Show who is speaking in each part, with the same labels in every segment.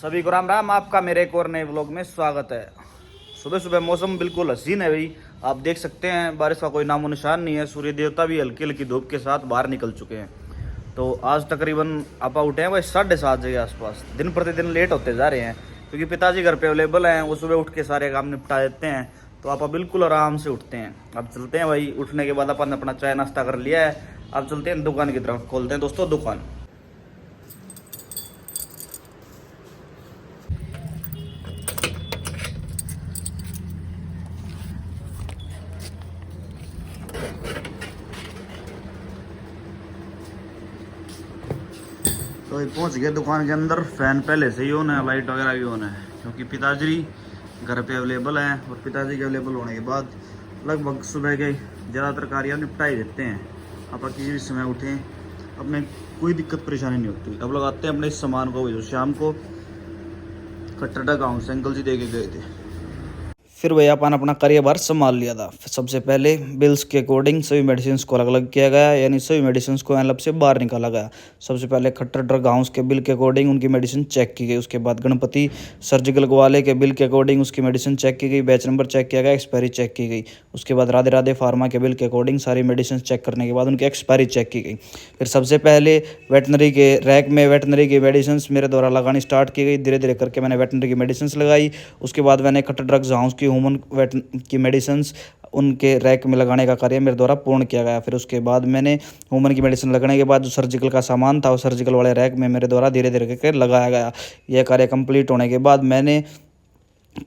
Speaker 1: सभी को राम राम। आपका मेरे एक और नए व्लॉग में स्वागत है। सुबह सुबह मौसम बिल्कुल हसीन है भाई, आप देख सकते हैं बारिश का कोई नामो निशान नहीं है। सूर्य देवता भी हल्की हल्की धूप के साथ बाहर निकल चुके हैं। तो आज तकरीबन आपा उठे हैं भाई 7:30 के आसपास। दिन प्रतिदिन लेट होते जा रहे हैं क्योंकि पिताजी घर पे अवेलेबल हैं, वो सुबह उठ के सारे काम निपटा देते हैं। तो आपा बिल्कुल आराम से उठते हैं। अब चलते हैं भाई, उठने के बाद अपन अपना चाय नाश्ता कर लिया है। अब चलते हैं दुकान की तरफ, खोलते हैं दोस्तों दुकान। तो पहुंच गए दुकान के अंदर। फैन पहले से ही ऑन है, लाइट वगैरह भी ऑन है क्योंकि पिताजी घर पे अवेलेबल हैं। और पिताजी के अवेलेबल होने के बाद लगभग सुबह के ज़्यादातर कार्य निपटा ही देते हैं। आप किसी भी समय उठें, अपने कोई दिक्कत परेशानी नहीं होती। अब लगाते हैं अपने इस सामान को, जो शाम को कट्टा गाँव से अंकल जी दे के गए थे। फिर भैया अपन अपना कार्यभार संभाल लिया था। सबसे पहले बिल्स के अकॉर्डिंग सभी मेडिसिन को अलग अलग किया गया, यानी सभी मेडिसिन को एनलब से बाहर निकाला गया। सबसे पहले खट्टर ड्रग हाउस के बिल के अकॉर्डिंग उनकी मेडिसिन चेक की गई। उसके बाद गणपति सर्जिकल वाले के बिल के अकॉर्डिंग उसकी मेडिसिन चेक की गई, बैच नंबर चेक किया गया, एक्सपायरी चेक की गई। उसके बाद राधे राधे फार्मा के बिल के अकॉर्डिंग सारी मेडिसिन चेक करने के बाद उनकी एक्सपायरी चेक की गई। फिर सबसे पहले वेटनरी के रैक में वेटनरी की मेडिसिन मेरे द्वारा लगानी स्टार्ट की गई। धीरे धीरे करके मैंने वेटनरी की मेडिसिन लगाई। उसके बाद मैंने खट्टर ड्रग्स हाउस की ह्यूमन की मेडिसिन्स उनके रैक में लगाने का कार्य मेरे द्वारा पूर्ण किया गया। फिर उसके बाद मैंने ह्यूमन की मेडिसिन लगने के बाद जो सर्जिकल का सामान था वो सर्जिकल वाले रैक में मेरे द्वारा धीरे धीरे करके लगाया गया। यह कार्य कंप्लीट होने के बाद मैंने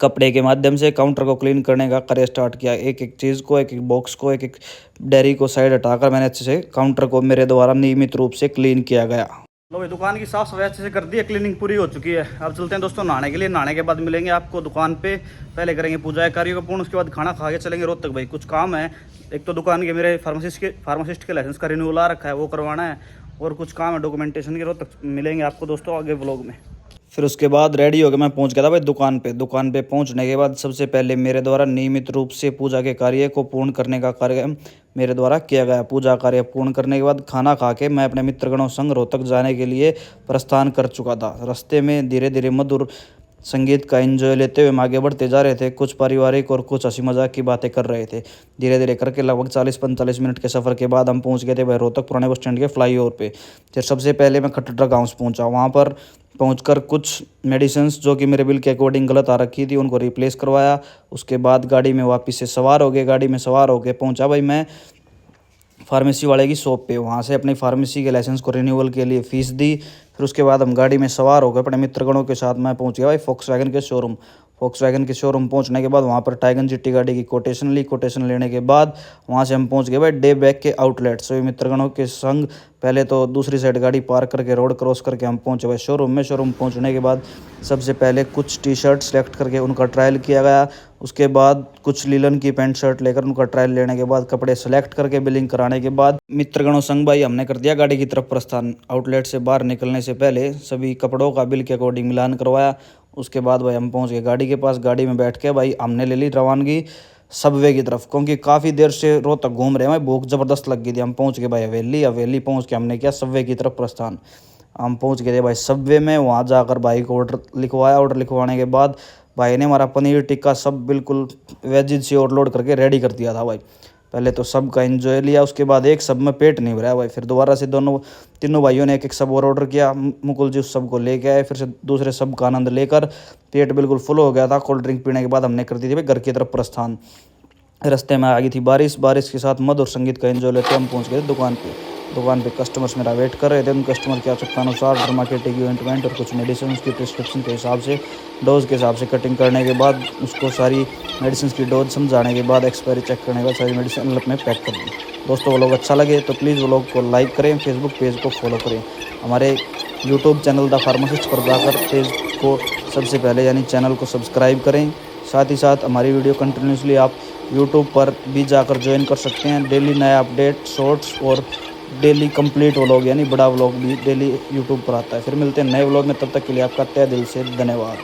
Speaker 1: कपड़े के माध्यम से काउंटर को क्लीन करने का कार्य स्टार्ट किया। एक एक चीज़ को, एक एक बॉक्स को, एक एक डायरी को साइड हटाकर मैंने अच्छे से काउंटर को मेरे द्वारा नियमित रूप से क्लीन किया गया। लो भाई, दुकान की साफ सफाई अच्छे से कर दी है, क्लीनिंग पूरी हो चुकी है। अब चलते हैं दोस्तों नहाने के लिए। नहाने के बाद मिलेंगे आपको दुकान पे। पहले करेंगे पूजा कार्य को पूर्ण, उसके बाद खाना खा के चलेंगे रोहतक। भाई कुछ काम है, एक तो दुकान के मेरे फार्मासिस्ट के लाइसेंस का रिन्यूअल आ रखा है, वो करवाना है, और कुछ काम है डॉक्यूमेंटेशन के। रोहतक मिलेंगे आपको दोस्तों आगे व्लॉग में। फिर उसके बाद रेडी हो गया, मैं पहुंच गया था भाई दुकान पे। दुकान पे पहुंचने के बाद सबसे पहले मेरे द्वारा नियमित रूप से पूजा के कार्य को पूर्ण करने का कार्य मेरे द्वारा किया गया। पूजा कार्य पूर्ण करने के बाद खाना खा के मैं अपने मित्रगणों संग रोहतक जाने के लिए प्रस्थान कर चुका था। रास्ते में धीरे धीरे मधुर संगीत का एंजॉय लेते हुए हम आगे बढ़ते जा रहे थे। कुछ पारिवारिक और कुछ हंसी मजाक की बातें कर रहे थे। धीरे धीरे करके लगभग 40-45 मिनट के सफ़र के बाद हम पहुंच गए थे भाई रोहतक पुराने बस स्टैंड के फ्लाईओवर पे। फिर सबसे पहले मैं खट्टर ड्रग हाउस पहुंचा। वहाँ पर पहुंचकर कुछ मेडिसिन्स जो कि मेरे बिल के अकॉर्डिंग गलत आ रखी थी उनको रिप्लेस करवाया। उसके बाद गाड़ी में वापस से सवार हो गए। गाड़ी में सवार होकर पहुंचा भाई मैं फार्मेसी वाले की शॉप पे। वहाँ से अपनी फार्मेसी के लाइसेंस को रिन्यूअल के लिए फ़ीस दी। फिर उसके बाद हम गाड़ी में सवार हो गए अपने मित्रगणों के साथ। मैं पहुँच गया भाई फोक्सवैगन के शोरूम। फोक्सवैगन के शोरूम पहुँचने के बाद वहाँ पर टाइगन जीटी गाड़ी की कोटेशन ली। कोटेशन लेने के बाद वहाँ से हम पहुँच गए भाई डे बैक के आउटलेट। सभी मित्रगणों के संग पहले तो दूसरी साइड गाड़ी पार्क करके रोड क्रॉस करके हम पहुँचे भाई शोरूम में। शोरूम पहुँचने के बाद सबसे पहले कुछ टी शर्ट सेलेक्ट करके उनका ट्रायल किया गया। उसके बाद कुछ लीलन की पैंट शर्ट लेकर उनका ट्रायल लेने के बाद कपड़े सेलेक्ट करके बिलिंग कराने के बाद मित्रगणों संग भाई हमने कर दिया गाड़ी की तरफ प्रस्थान। आउटलेट से बाहर निकलने से पहले सभी कपड़ों का बिल के अकॉर्डिंग मिलान करवाया। उसके बाद भाई हम पहुंच गए गाड़ी के पास। गाड़ी में बैठ के भाई हमने ले ली रवानगी सबवे की तरफ, क्योंकि काफ़ी देर से रोहतक घूम रहे हैं भाई, भूख ज़बरदस्त लग गई थी। हम पहुंच गए भाई हवेली। हवेली पहुंच के हमने किया सबवे की तरफ प्रस्थान। हम पहुंच गए थे भाई सबवे में। वहाँ जाकर भाई को ऑर्डर लिखवाया। ऑर्डर लिखवाने के बाद भाई ने हमारा पनीर टिक्का सब बिल्कुल वेजिज से ओवरलोड करके रेडी कर दिया था भाई। पहले तो सब का एंजॉय लिया, उसके बाद एक सब में पेट नहीं भरा भाई। फिर दोबारा से तीनों भाइयों ने एक एक सब और ऑर्डर किया। मुकुल जी उस सब को लेके आए। फिर से दूसरे सब का आनंद लेकर पेट बिल्कुल फुल हो गया था। कोल्ड ड्रिंक पीने के बाद हमने कर दी थी भाई घर की तरफ प्रस्थान। रास्ते में आ गई थी बारिश। बारिश के साथ मधुर संगीत का एंजॉय लेते हम पहुँच गए दुकान पे। दुकान पे कस्टमर्स मेरा वेट कर रहे थे। उन कस्टमर की आवश्यकता अनुसार डर्माकेटिक ऑइंटमेंट और कुछ मेडिसिन उसकी प्रिस्क्रिप्शन के हिसाब से डोज के हिसाब से कटिंग करने के बाद उसको सारी मेडिसिन की डोज समझाने के बाद एक्सपायरी चेक करने के बाद सारी मेडिसिन एनवलप में पैक कर दी। दोस्तों व्लॉग अच्छा लगे तो प्लीज़ व्लॉग को लाइक करें, फेसबुक पेज को फॉलो करें। हमारे यूट्यूब चैनल द फार्मासिस्ट पर जाकर पेज को सबसे पहले यानी चैनल को सब्सक्राइब करें। साथ ही साथ हमारी वीडियो कंटिन्यूसली आप यूट्यूब पर भी जाकर ज्वाइन कर सकते हैं। डेली नया अपडेट, शॉर्ट्स और डेली कंप्लीट व्लॉग यानी बड़ा व्लॉग भी डेली यूट्यूब पर आता है। फिर मिलते हैं नए व्लॉग में, तब तक के लिए आपका तहे दिल से धन्यवाद।